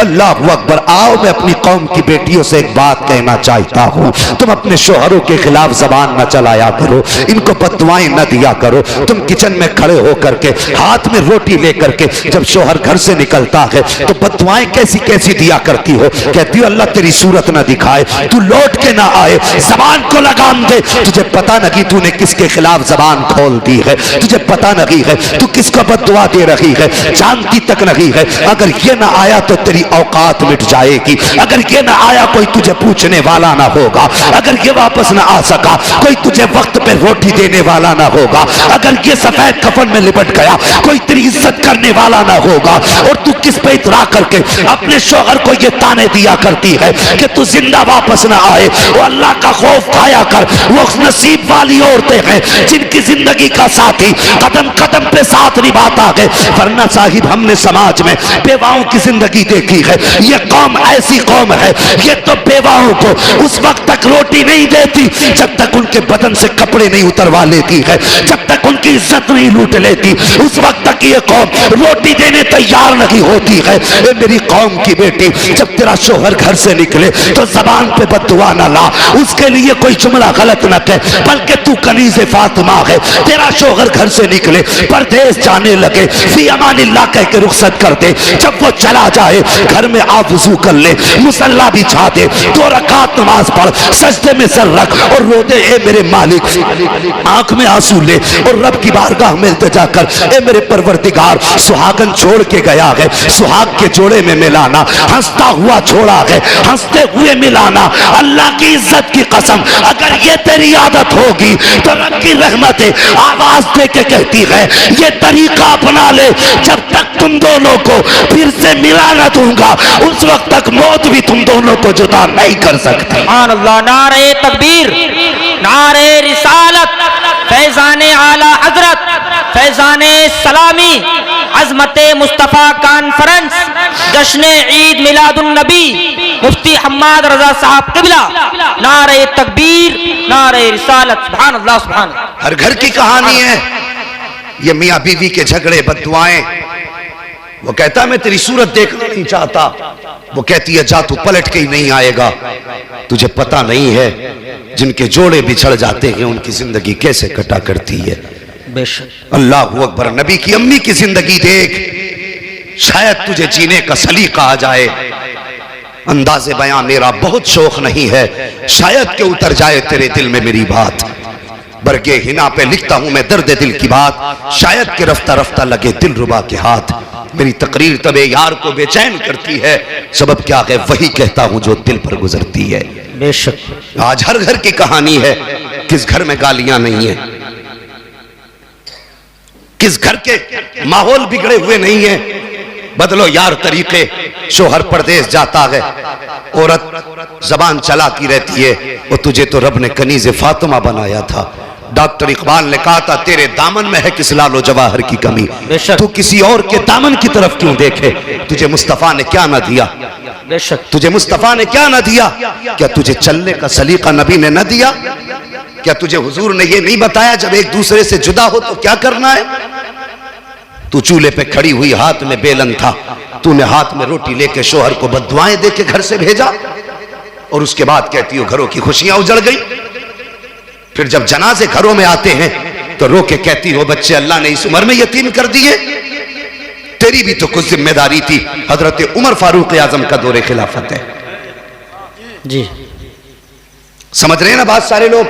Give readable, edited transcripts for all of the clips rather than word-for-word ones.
अल्लाह अकबर। आओ मैं अपनी कौम की बेटियों से एक बात कहना चाहता हूँ, तुम अपने शोहरों के खिलाफ जबान न चलाया करो, इनको बददुआएं न दिया करो। तुम किचन में खड़े होकर के हाथ में रोटी लेकर के जब शोहर घर से निकलता है तो बददुआएं कैसी कैसी दिया करती हो। कहती हो अल्लाह तेरी सूरत ना दिखाए, तू लौट के ना आए, जबान को लगाम दे। तुझे पता नहीं तूने किसके खिलाफ जबान खोल दी है, तुझे पता नहीं है तू किसको बददुआ दे रही है, जानती तक नहीं है। अगर ये ना आया तो तेरी औकात मिट जाएगी, अगर ये ना आया कोई तुझे पूछने वाला ना होगा, अगर ये वापस ना आ सका कोई तुझे वक्त पे रोटी देने वाला ना होगा, अगर ये सफेद कफन में लिपट गया कोई तेरी इज्जत करने वाला ना होगा। और तू किस पे इतरा करके अपने शौहर को ये ताने दिया करती है कि तू जिंदा वापस ना आए। वो अल्लाह का खौफ खाया कर, वो नसीब वाली औरतें हैं जिनकी जिंदगी का साथी कदम कदम पे साथ निभाता है। वरना साहिब हमने समाज में बेवाओं की जिंदगी देखी है। ये कौम ऐसी कौम है, ये तो बेवाओं को उस वक्त तक रोटी नहीं देती जब तक उनके बदन से कपड़े नहीं उतरवा लेती है, जब तक उनकी इज्जत नहीं लूट लेती उस वक्त तक ये कौम रोटी देने तैयार नहीं होती है। ए मेरी कौम की बेटी, जब तेरा शोहर घर से निकले तो जबान पे बददुआ ना ला, उसके लिए कोई जुमला गलत न कह, बल्कि तू कनीज़े फातिमा है। तेरा शोहर घर से निकले परदेश जाने लगे फी अमानिल्लाह कह के रुखसत कर दे। जब वो चला जाए घर में आप वुज़ू कर ले, मुसल्ला बिछा दे, 2 रकात नमाज पढ़, सजदे में सर रख और रो दे ए मेरे मालिक, आंख में आंसू ले और रब की बारगाह में इल्तिजा कर, ए मेरे परवरदिगार सुहागन छोड़ के गया है, सुहाग के जोड़े में मिलाना, हंसता हुआ छोड़ा है, हंसते हुए मिलाना। अल्लाह की इज्जत की कसम अगर ये तेरी आदत होगी तो रब की रहमत आवाज दे के कहती है ये तरीका अपना ले, जब तक तुम दोनों को फिर से मिला न दूंगा उस वक्त तक मौत भी तुम दोनों को जुदा नहीं कर सकती। सुभान अल्लाह। नारे तकबीर, नारे रिसालत, फैजाने आला हजरत, फैजाने सलामी, अजमते मुस्तफ़ा कॉन्फ्रेंस, जश्न ईद मिलादुन नबी, मुफ्ती हम्माद रजा साहब किबला। नारे तकबीर, नारे रिसालत। सुभान अल्लाह, सुभान अल्लाह। हर घर की कहानी है ये मियाँ बीवी के झगड़े बददुआएं। वो कहता मैं तेरी सूरत देखना नहीं चाहता, वो कहती है जा तू पलट के ही नहीं आएगा। तुझे पता नहीं है जिनके जोड़े बिछड़ जाते हैं उनकी जिंदगी कैसे कटा करती है। बेशक। अल्लाह अकबर। नबी की अम्मी की जिंदगी देख, शायद तुझे जीने का सलीका आ जाए। अंदाज़े बयां मेरा बहुत शौक नहीं है, शायद के उतर जाए तेरे दिल में मेरी बात। बरगे हिना पे लिखता हूं मैं दर्द दिल की बात, शायद के रफ्ता रफ्ता लगे दिल रुबा के हाथ। मेरी तकरीर तबे यार को बेचैन करती है, सबब क्या है वही कहता हूं जो दिल पर गुजरती है। बेशक। आज हर घर की कहानी है, किस घर में गालियां नहीं है, किस घर के माहौल बिगड़े हुए नहीं है। बदलो यार तरीके। शोहर परदेश जाता है, औरत जबान चलाती रहती है, और तुझे तो रब ने कनीज़े फातिमा बनाया था। डॉक्टर इकबाल ने कहा था तेरे दामन में है किस लालो जवाहर की कमी, तू किसी और के दामन की तरफ क्यों देखे। तुझे मुस्तफा ने क्या ना दिया, बेशक। तुझे मुस्तफा ने क्या ना दिया। क्या तुझे चलने का सलीका नबी ने न दिया? क्या तुझे हुजूर ने ये नहीं बताया जब एक दूसरे से जुदा हो तो क्या करना है? तू चूल्हे पे खड़ी हुई हाथ में बेलन था, तूने हाथ में रोटी लेके शोहर को बददुआएं दे के घर से भेजा, और उसके बाद कहती हो घरों की खुशियां उजड़ गई। फिर जब जनाजे घरों में आते हैं तो रो के कहती हो बच्चे अल्लाह ने इस उम्र में यतीम कर दिए। तेरी भी तो कुछ जिम्मेदारी थी। हजरत उमर फारूक आजम का दौरे खिलाफत है जी, समझ रहे हैं ना बात सारे लोग।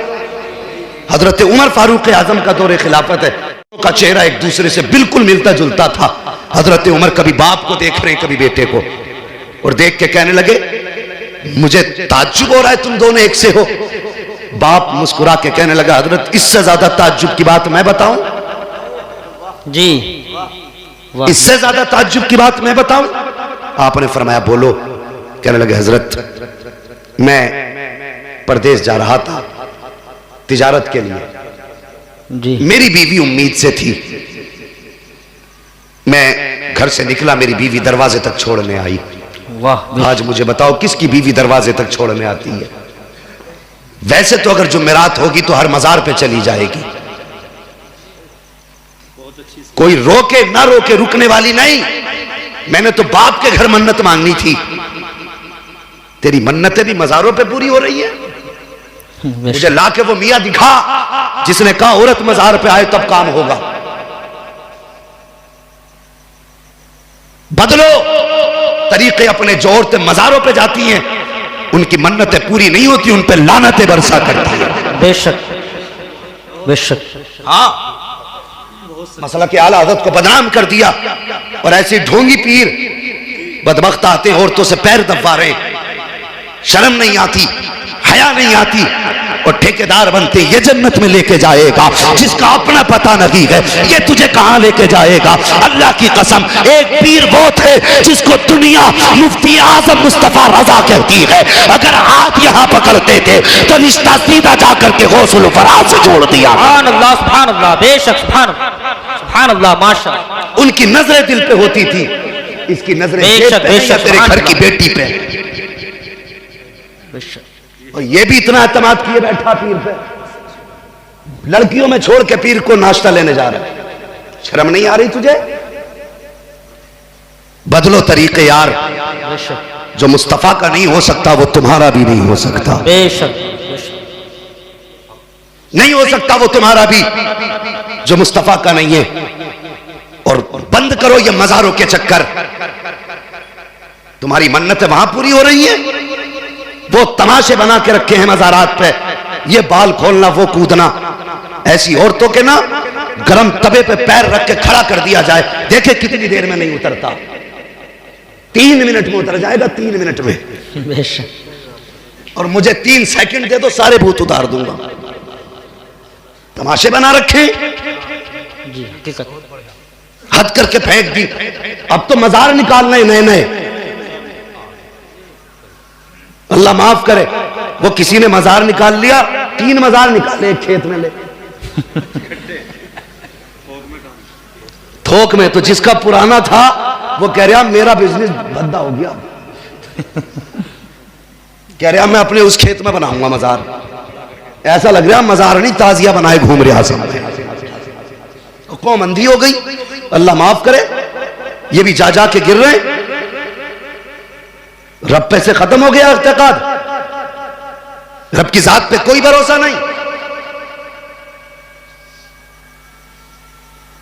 हजरत उमर फारूक आजम का दौरे खिलाफत है, का चेहरा एक दूसरे से बिल्कुल मिलता जुलता था। हजरत उमर कभी बाप को देख रहे हैं कभी बेटे को, और देख के कहने लगे मुझे ताज्जुब हो रहा है तुम दोनों एक से हो। बाप मुस्कुरा के कहने लगा हजरत इससे ज्यादा ताज्जुब की बात मैं बताऊं जी, इससे ज्यादा ताज्जुब की बात मैं बताऊं। आपने फरमाया बोलो। कहने लगे हजरत मैं परदेश जा रहा था तिजारत के लिए जी, मेरी बीवी उम्मीद से थी, मैं घर से निकला मेरी बीवी दरवाजे तक छोड़ने आई। वाह। आज मुझे बताओ किसकी बीवी दरवाजे तक छोड़ने आती है? वैसे तो अगर जुमेरात होगी तो हर मजार पे चली जाएगी, कोई रोके ना रोके रुकने वाली नहीं। मैंने तो बाप के घर मन्नत मांगनी थी, तेरी मन्नतें भी मजारों पे पूरी हो रही है। मुझे ला के वो मियां दिखा जिसने कहा औरत मजार पे आए तब काम होगा। बदलो तरीके अपने, जो औरतें मजारों पे जाती हैं उनकी मन्नतें पूरी नहीं होती, उन पे लानतें बरसा करती है। बेशक बेशक। हाँ, मसला के आला हज़रत को बदनाम कर दिया और ऐसे ढोंगी पीर बदबख्त आते हैं औरतों से पैर दबा रहे, शर्म नहीं आती, हया नहीं आती और ठेकेदार बनते। ये जन्नत में लेके जाएगा जिसका अपना पता नहीं है, ये तुझे कहां लेके जाएगा। अल्लाह की कसम, एक पीर वो थे जिसको दुनिया मुफ्ती आजम मुस्तफा रजा कहती है। अगर हाथ यहां पकड़ते थे तो रिश्ता सीधा जाकर के गौसुल फराज से जोड़ दिया। सुभान अल्लाह, सुभान अल्लाह, बेशक, सुभान अल्लाह, सुभान अल्लाह, माशाअल्लाह। उनकी नजरें दिल पे होती थी, इसकी नजरें बेशक बेशक, तेरे घर की बेटी पे। और ये भी इतना एतमाद किए बैठा पीर पे, लड़कियों में छोड़ के पीर को नाश्ता लेने जा रहा है। शर्म नहीं आ रही तुझे? बदलो तरीके यार, जो मुस्तफा का नहीं हो सकता वो तुम्हारा भी नहीं हो सकता। बेशक नहीं हो सकता वो तुम्हारा भी जो मुस्तफा का नहीं है। और बंद करो ये मजारों के चक्कर। तुम्हारी मन्नतें वहां पूरी हो रही हैं, वो तमाशे बना के रखे हैं मजारात पे, ये बाल खोलना वो कूदना। ऐसी औरतों के ना गरम तवे पे पैर रख के खड़ा कर दिया जाए, देखे कितनी देर में नहीं उतरता। 3 मिनट में उतर जाएगा, 3 मिनट में। और मुझे 3 सेकंड दे दो, सारे भूत उतार दूंगा। तमाशे बना रखे जी, हकीकत। हद करके फेंक दी। अब तो मजार निकालने नए नए। अल्लाह माफ करे, वो किसी ने मजार निकाल लिया, 3 मजार निकाले एक खेत में ले थोक में। तो जिसका पुराना था वो कह रहा मेरा बिजनेस बंदा हो गया, कह रहा मैं अपने उस खेत में बनाऊंगा मजार। ऐसा लग रहा मजार नहीं, ताजिया बनाए घूम रहा सब। कौम अंधी हो गई, अल्लाह माफ करे। ये भी जा जा के गिर रहे, रब पे से खत्म हो गया इत्तेकाद, रब की जात पे कोई भरोसा नहीं।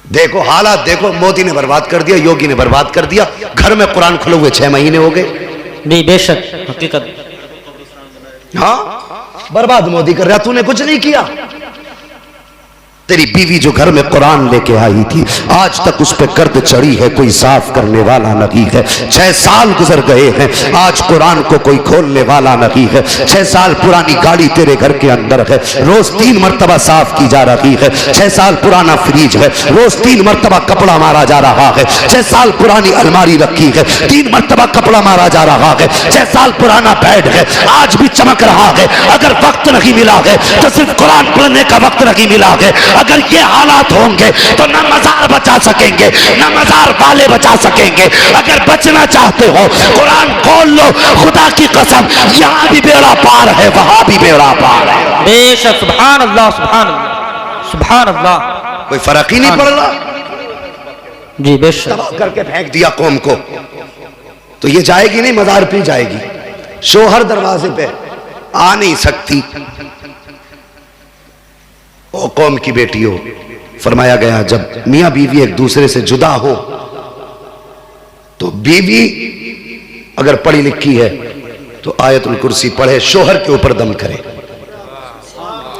देखो हालात, देखो मोदी ने बर्बाद कर दिया, योगी ने बर्बाद कर दिया। घर में कुरान खुले हुए 6 महीने हो गए। नहीं, बेशक, हकीकत। हाँ, बर्बाद मोदी कर रहा, तूने कुछ नहीं किया। तेरी बीवी जो घर में कुरान लेके आई थी, आज तक उस पे गर्द चढ़ी है, कोई साफ करने वाला नहीं है। 6 साल गुजर गए हैं, आज कुरान को कोई खोलने वाला नहीं है। 6 साल पुरानी गाड़ी तेरे घर के अंदर है, रोज 3 मरतबा साफ की जा रही है। 6 साल पुराना फ्रिज है, रोज 3 मरतबा कपड़ा मारा जा रहा है। 6 साल पुरानी अलमारी रखी है, 3 मरतबा कपड़ा मारा जा रहा है। 6 साल पुराना बेड है, आज भी चमक रहा है। अगर वक्त नहीं मिला है तो सिर्फ कुरान पढ़ने का वक्त नहीं मिला है। अगर ये हालात होंगे तो न मजार बचा सकेंगे, न मजार वाले बचा सकेंगे। अगर बचना चाहते हो कुरान खोल लो, खुदा की कसम, यहां भी बेड़ा पार है, वहां भी बेड़ा पार है। बेशक, सुभान अल्लाह, सुभान अल्लाह, सुभान अल्लाह। कोई फर्क ही नहीं पड़ रहा। जी बेशक। तबाह करके फेंक दिया कौम को। तो ये जाएगी नहीं, मजार पे जाएगी। शोहर दरवाजे पे आ नहीं सकती। ओ कौम की बेटियों, फरमाया गया जब मियां बीवी एक दूसरे से जुदा हो तो बीवी अगर पढ़ी लिखी है तो आयतुल कुर्सी पढ़े, शोहर के ऊपर दम करे।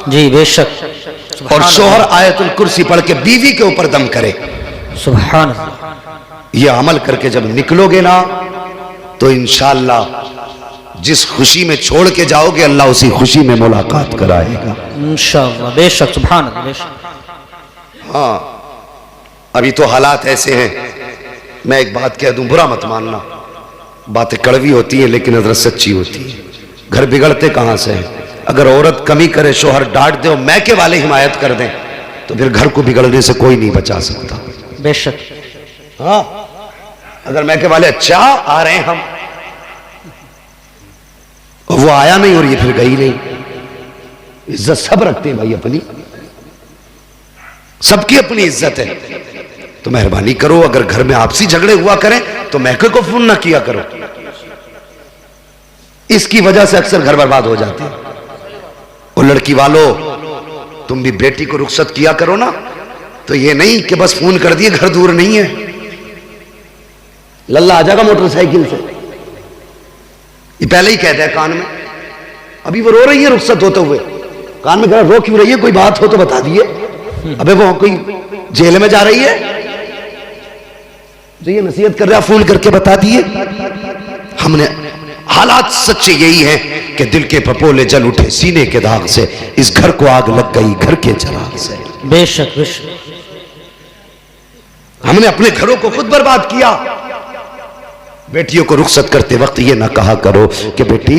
जी बेशक। और शोहर आयतुल कुर्सी पढ़ के बीवी के ऊपर दम करे। सुभान। ये अमल करके जब निकलोगे ना तो इंशाअल्लाह जिस खुशी में छोड़ के जाओगे अल्लाह उसी खुशी में मुलाकात कराएगा इंशाअल्लाह। बेशक, सुभान अल्लाह, बेशक। हाँ, अभी तो हालात ऐसे हैं। मैं एक बात कह दूं, बुरा मत मानना, बातें कड़वी होती है लेकिन हजरत सच्ची होती है। घर बिगड़ते कहां से हैं? अगर औरत कमी करे, शोहर डांट दे और मैके वाले हिमायत कर दें तो फिर घर को बिगड़ने से कोई नहीं बचा सकता। बेशक। हाँ, अगर मैके वाले अच्छा आ रहे हैं हम, वो आया नहीं और ये फिर गई नहीं। इज्जत सब रखते हैं भाई अपनी, सबकी अपनी इज्जत है। तो मेहरबानी करो, अगर घर में आपसी झगड़े हुआ करें तो महके को फोन ना किया करो। इसकी वजह से अक्सर घर बर्बाद हो जाते हैं। और लड़की वालों, तुम भी बेटी को रुखसत किया करो ना, तो ये नहीं कि बस फोन कर दिए घर दूर नहीं है, लल्ला आ जाएगा मोटरसाइकिल से। ये पहले ही कहता है कान में, अभी वो रो रही है रुखसत होते हुए, कान में कह रहा रो क्यों रही है, कोई बात हो तो बता दिए। अबे वो कोई जेल में जा रही है तो ये नसीहत कर रहा, फोन करके बता दिए। हमने हालात सच्चे यही हैं कि दिल के पपोले जल उठे सीने के दाग से, इस घर को आग लग गई घर के चिराग से। बेशक बेशक हमने अपने घरों को खुद बर्बाद किया। बेटियों को रुखसत करते वक्त ये ना कहा करो कि बेटी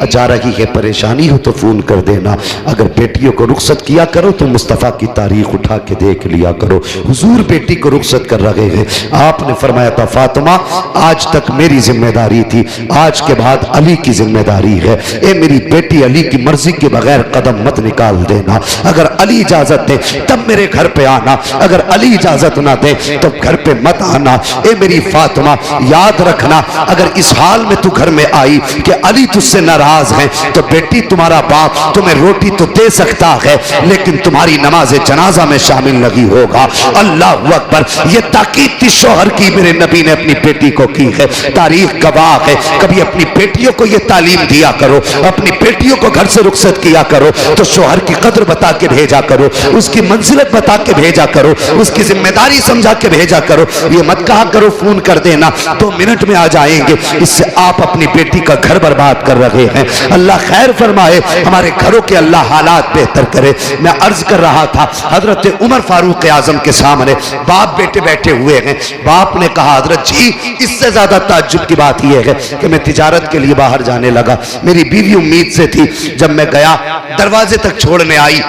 जा रही है परेशानी हो तो फोन कर देना। अगर बेटियों को रुखसत किया करो तो मुस्तफ़ा की तारीख उठा के देख लिया करो। हुजूर बेटी को रुखसत कर रहे हैं, आपने फरमाया था फातिमा आज तक मेरी जिम्मेदारी थी, आज के बाद अली की जिम्मेदारी है। ए मेरी बेटी अली की मर्जी के बगैर कदम मत निकाल देना। अगर अली इजाजत दे तब मेरे घर पे आना, अगर अली इजाजत ना दे तो घर पे मत आना। ए मेरी फातिमा याद रखना, अगर इस हाल में तू घर में आई कि अली तुझसे नाराज है तो बेटी तुम्हारा बाप तुम्हें रोटी तो दे सकता है लेकिन तुम्हारी नमाज जनाजा में शामिल नहीं होगा। अल्लाह अकबर। ये ताकीद थी शौहर की मेरे नबी ने अपनी बेटी को की है, तारीख गवाह है। कभी अपनी बेटियों को ये तालीम दिया करो, अपनी बेटियों को घर से रुखसत किया करो तो शौहर की कदर बता के भेजा करो, उसकी मंजिलत बता के भेजा करो, उसकी जिम्मेदारी समझा के भेजा करो। ये मत कहा करो फोन कर देना 2 मिनट में आ जाएंगे, इससे आप अपनी बेटी का घर बर्बाद कर रहे हैं। अल्लाह खैर फरमाए, हमारे घरों के अल्लाह हालात बेहतर करे। मैं अर्ज कर रहा था हजरत उमर फारूक आजम के सामने बाप बेटे बैठे हुए हैं। बाप ने कहा हजरत जी इससे ज्यादा ताज्जुब की बात यह है कि मैं तिजारत के लिए बाहर जाने लगा, मेरी बीवी उम्मीद से थी, जब मैं गया दरवाजे तक छोड़ने आई,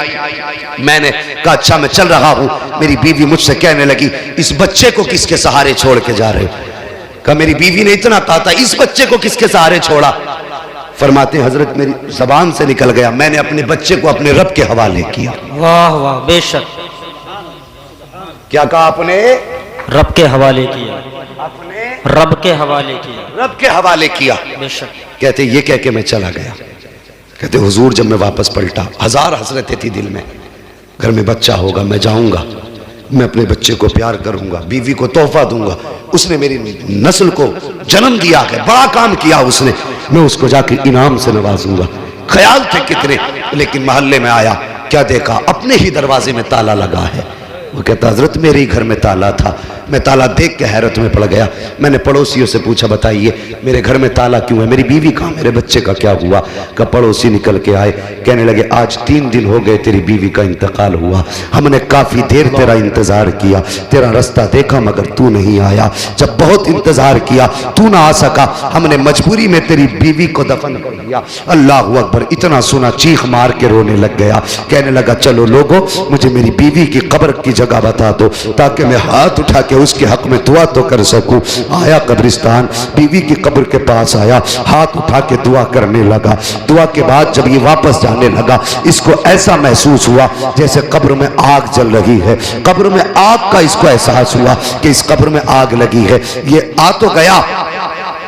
मैंने कहा अच्छा मैं चल रहा हूं। मेरी बीवी मुझसे कहने लगी इस बच्चे को किसके सहारे छोड़ के जा रहे हो? कहा मेरी बीवी ने इतना कहा था इस बच्चे को किसके सहारे छोड़ा? फरमाते हजरत मेरी जबान से निकल गया, मैंने अपने बच्चे को अपने रब के हवाले किया। वाह वाह बेशक। क्या कहा आपने? रब के हवाले किया, अपने रब के हवाले किया, रब के हवाले किया। बेशक। कहते ये कह के मैं चला गया। कहते हुजूर जब मैं वापस पलटा हजार हसरतें थी दिल में, घर में बच्चा होगा, मैं जाऊंगा, मैं अपने बच्चे को प्यार करूंगा, बीवी को तोहफा दूंगा, उसने मेरी नस्ल को जन्म दिया है, बड़ा काम किया उसने, मैं उसको जाकर इनाम से नवाजूंगा। ख्याल थे कितने, लेकिन मोहल्ले में आया, क्या देखा अपने ही दरवाजे में ताला लगा है। वो कहता हजरत मेरे ही घर में ताला था, मैं ताला देख के हैरत में पड़ गया। मैंने पड़ोसियों से पूछा बताइए मेरे घर में ताला क्यों है, मेरी बीवी कहाँ, मेरे बच्चे का क्या हुआ? का पड़ोसी निकल के आए, कहने लगे आज 3 दिन हो गए तेरी बीवी का इंतकाल हुआ, हमने काफी देर तेरा इंतजार किया, तेरा रास्ता देखा मगर तू नहीं आया, जब बहुत इंतजार किया तू ना आ सका, हमने मजबूरी में तेरी बीवी को दफन कर दिया। अल्लाह अकबर। इतना सुना चीख मार के रोने लग गया, कहने लगा चलो लोगों मुझे मेरी बीवी की कब्र की जगह बता दो ताकि मैं हाथ उठा के उसके हक में दुआ तो कर सकूं। आया कब्रिस्तान, बीवी की कब्र के पास आया, हाथ उठा के दुआ करने लगा। दुआ के बाद जब ये वापस जाने लगा, इसको ऐसा महसूस हुआ जैसे कब्र में आग जल रही है, कब्र में आग का इसको एहसास हुआ कि इस कब्र में आग लगी है। ये आ तो गया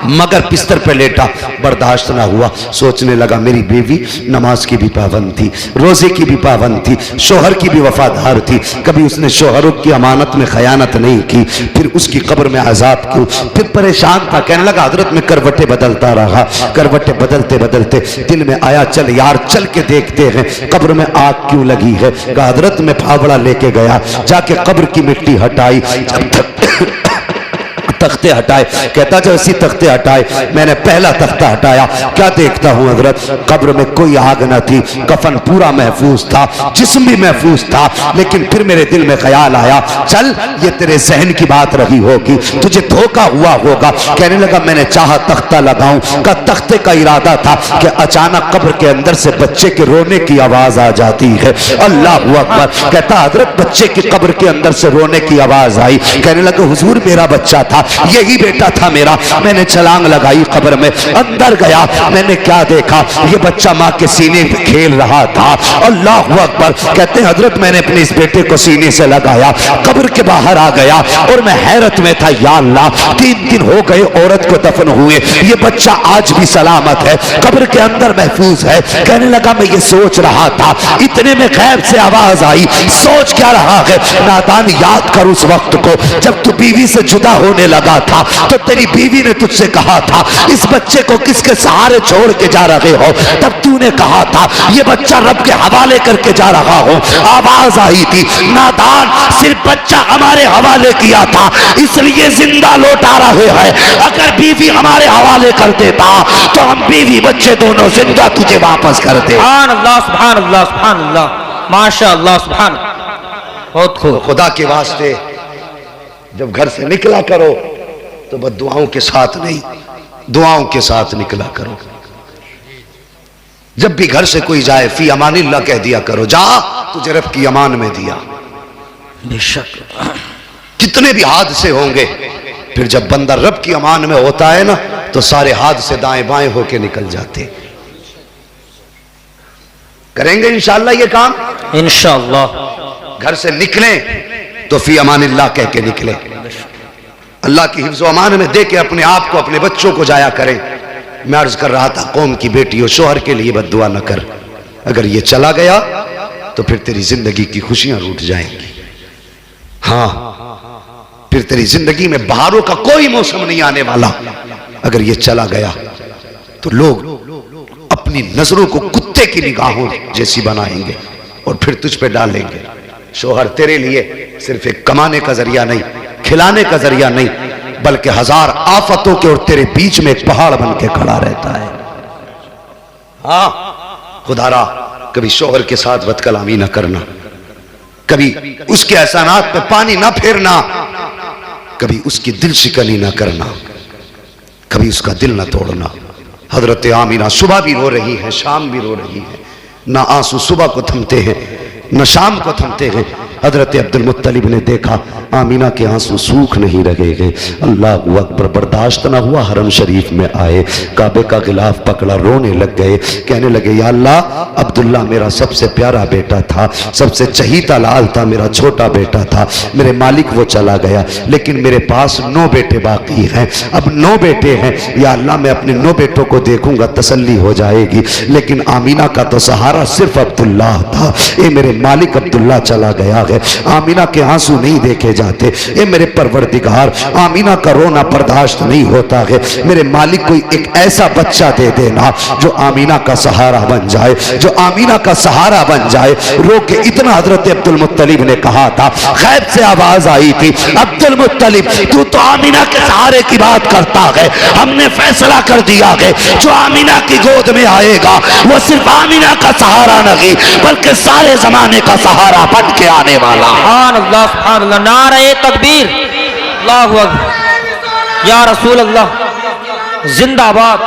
मगर बिस्तर पे लेटा, बर्दाश्त ना हुआ, सोचने लगा मेरी बीवी नमाज की भी पाबंद थी, रोजे की भी पाबंद थी, शोहर की भी वफादार थी, कभी उसने शोहरों की अमानत में खयानत नहीं की, फिर उसकी कब्र में अजाब क्यों? फिर परेशान था, कहने लगा हजरत में करवटें बदलता रहा, करवटें बदलते बदलते दिल में आया चल यार चल के देखते हैं कब्र में आग क्यों लगी है। कहा हजरत में फावड़ा लेके गया, जाके कब्र की मिट्टी हटाई, जब तक तख्ते हटाए, कहता जब इसी तख्ते हटाए मैंने पहला तख्ता हटाया, क्या देखता हूं हजरत कब्र में कोई आग न थी, कफन पूरा महफूज था, जिस्म भी महफूज था। लेकिन फिर मेरे दिल में ख्याल आया चल ये तेरे जहन की बात रही होगी, तुझे धोखा हुआ होगा। कहने लगा मैंने चाहा तख्ता लगाऊं, का तख्ते का इरादा था कि अचानक कब्र के अंदर से बच्चे के रोने की आवाज आ जाती है। अल्लाह अकबर। कहता हजरत बच्चे की कब्र के अंदर से रोने की आवाज आई, कहने लगा हुजूर मेरा बच्चा था, यही बेटा था मेरा। मैंने छलांग लगाई, कब्र में अंदर गया, मैंने क्या देखा, ये बच्चा माँ के सीने पे खेल रहा था। अल्लाह अकबर। कहते हैं हजरत मैंने अपने इस बेटे को सीने से लगाया, कब्र के बाहर आ गया और मैं हैरत में था, या अल्लाह 3 दिन हो गए औरत को दफन हुए, ये बच्चा आज भी सलामत है, कब्र के अंदर महफूज है। कहने लगा मैं ये सोच रहा था, इतने में गैब से आवाज आई, सोच क्या रहा है नादान, याद कर उस वक्त को जब तू बीवी से जुदा होने लगा था तो तेरी बीवी ने तुझसे कहा था इस बच्चे को किसके सहारे छोड़ के जा रहे हो, तब तूने कहा था ये बच्चा रब के हवाले करके जा रहा हो। आवाज आई थी, नादान सिर्फ बच्चा हमारे हवाले किया था इसलिए जिंदा लौटा रहे हैं, अगर बीवी हमारे हवाले कर देता तो हम बीवी बच्चे दोनों जिंदा तुझे वापस करते। सुभान अल्लाह, सुभान अल्लाह, सुभान अल्लाह, माशाअल्लाह, सुभान। बहुत खूब। खुदा के वास्ते जब घर से निकला करो तो बस दुआओं के साथ नहीं, दुआओं के साथ निकला करो। जब भी घर से कोई जाए फी अमानिल्लाह कह दिया करो, जा तुझे रब की अमान में दिया। बेशक कितने भी हादसे होंगे, फिर जब बंदा रब की अमान में होता है ना तो सारे हादसे दाएं बाएं होके निकल जाते। करेंगे इंशाअल्लाह ये काम, इंशाअल्लाह। घर से निकलें तो फी अमानिल्लाह कह के निकले, अल्लाह की हिफ्ज़ व अमान में दे के अपने आप को अपने बच्चों को जाया करें। मैं अर्ज कर रहा था कौम की बेटी हो, शोहर के लिए बद्दुआ न कर, अगर ये चला गया तो फिर तेरी जिंदगी की खुशियां रूठ जाएंगी। हाँ, फिर तेरी जिंदगी में बहारों का कोई मौसम नहीं आने वाला। अगर ये चला गया तो लोग अपनी नजरों को कुत्ते की निगाहों जैसी बनाएंगे और फिर तुझ पे डालेंगे। शोहर तेरे लिए सिर्फ एक कमाने का जरिया नहीं, खिलाने का जरिया नहीं, बल्कि 1000 आफतों के और तेरे बीच में एक पहाड़ बन के खड़ा रहता है। हाँ, खुदारा कभी शोहर के साथ बदकलामी ना करना, कभी उसके एहसानात पे पानी ना फेरना, कभी उसकी दिल शिकनी ना करना, कभी उसका दिल ना तोड़ना। हजरत आमीना सुबह भी रो रही है, शाम भी रो रही है, ना आंसू सुबह को थमते हैं न शाम को थमते हैं। हजरत अब्दुल मुत्तलिब ने देखा आमीना के आंसू सूख नहीं रहे हैं। अल्लाह अकबर, बर्दाश्त ना हुआ, हरम शरीफ में आए, काबे का गिलाफ पकड़ा, रोने लग गए, कहने लगे या अल्लाह, अब्दुल्ला मेरा सबसे प्यारा बेटा था, सबसे चहीता लाल था, मेरा छोटा बेटा था, मेरे मालिक वो चला गया, लेकिन मेरे पास 9 बेटे बाकी हैं, अब 9 बेटे हैं, या अल्लाह मैं अपने 9 बेटों को देखूंगा तसल्ली हो जाएगी, लेकिन आमीना का तो सहारा सिर्फ अब्दुल्ला था। ये मेरे मालिक अब्दुल्ला चला गया है, आमीना के आंसू नहीं देखे जाते। ये मेरे परवरदिगार, आमीना का रोना बर्दाश्त नहीं होता है, मेरे मालिक कोई एक ऐसा बच्चा दे देना जो आमीना का सहारा बन जाए, जो आमीना का सहारा बन जाए। रो के इतना हजरत अब्दुल मुत्तलिब ने कहा था, गैब से आवाज आई थी, अब्दुल मुत्तलिब तू तो आमीना के सहारे की बात करता है, हमने फैसला कर दिया है जो आमीना की गोद में आएगा वो सिर्फ आमीना का सहारा नहीं बल्कि सारे जमाने का सहारा बन के आने वाला। सुभान अल्लाह, सुभान अल्लाह, नारे तकबीर, अल्लाहु अकबर, या रसूल अल्लाह, जिंदाबाद,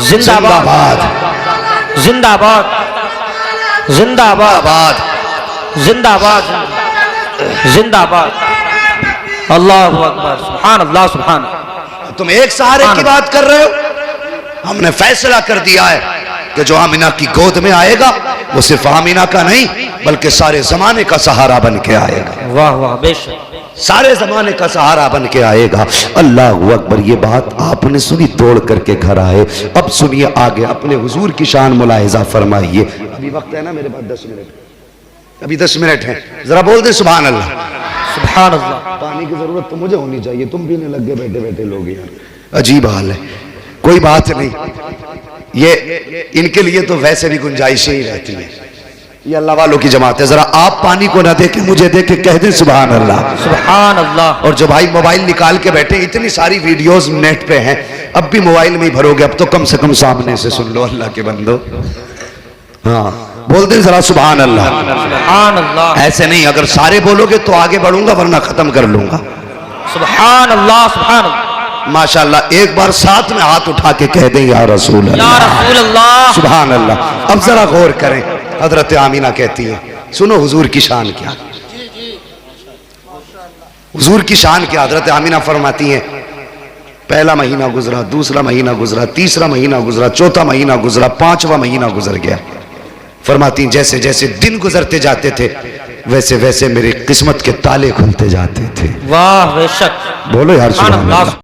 जिंदाबाद, जिंदाबाद, जिंदाबाद, जिंदाबाद, जिंदाबाद, अल्लाहु अकबर, सुभान अल्लाह, सुभान। तुम एक सहारे की बात कर रहे हो, हमने फैसला कर दिया है कि जो आमीना की गोद में आएगा वो सिर्फ आमीना का नहीं बल्कि सारे जमाने का सहारा बन के आएगा। वाह वाह, बेशक, सारे जमाने का सहारा बन के आएगा। अल्लाह अकबर। ये बात आपने सुनी, तोड़ करके घर आए। अब सुनिए आगे, अपने हुजूर की शान मुलाहिजा फरमाइए। अभी वक्त है ना मेरे पास 10 मिनट, अभी 10 मिनट है, जरा बोल दे सुभान अल्लाह, सुभान अल्लाह। पानी की जरूरत तो मुझे होनी चाहिए, तुम पीने लग गए बैठे बैठे लोग यार, अजीब हाल है। कोई बात नहीं, ये इनके लिए तो वैसे भी गुंजाइशें ही रहती हैं, ये अल्लाह वालों की जमात है। जरा आप पानी को ना देके मुझे देके कह दें सुभान अल्लाह, सुभान अल्लाह। और जो भाई मोबाइल निकाल के बैठे, इतनी सारी वीडियोस नेट पे हैं, अब भी मोबाइल में ही भरोगे, अब तो कम से कम सामने से सुन लो अल्लाह के बंदो। हाँ, बोल दें जरा सुभान अल्लाह, सुभान अल्लाह। ऐसे नहीं, अगर सारे बोलोगे तो आगे बढ़ूंगा वरना खत्म कर लूंगा। सुभान अल्लाह, सुभान अल्लाह, माशाल्लाह। एक बार साथ में हाथ उठा के कह दें या रसूल या अल्लाह, रसूल अल्लाह, सुभान अल्लाह। अब जरा गौर करें, हजरत आमीना कहती है, सुनो हुजूर की शान क्या। हुजूर की शान की हजरत आमिना फरमाती हैं, पहला महीना गुजरा, दूसरा महीना गुजरा, तीसरा महीना गुजरा, चौथा महीना गुजरा, पांचवा महीना गुजर गया। फरमाती जैसे जैसे दिन गुजरते जाते थे वैसे वैसे मेरी किस्मत के ताले खुलते जाते थे। वाह बेशक, बोलो यार सुभान अल्लाह।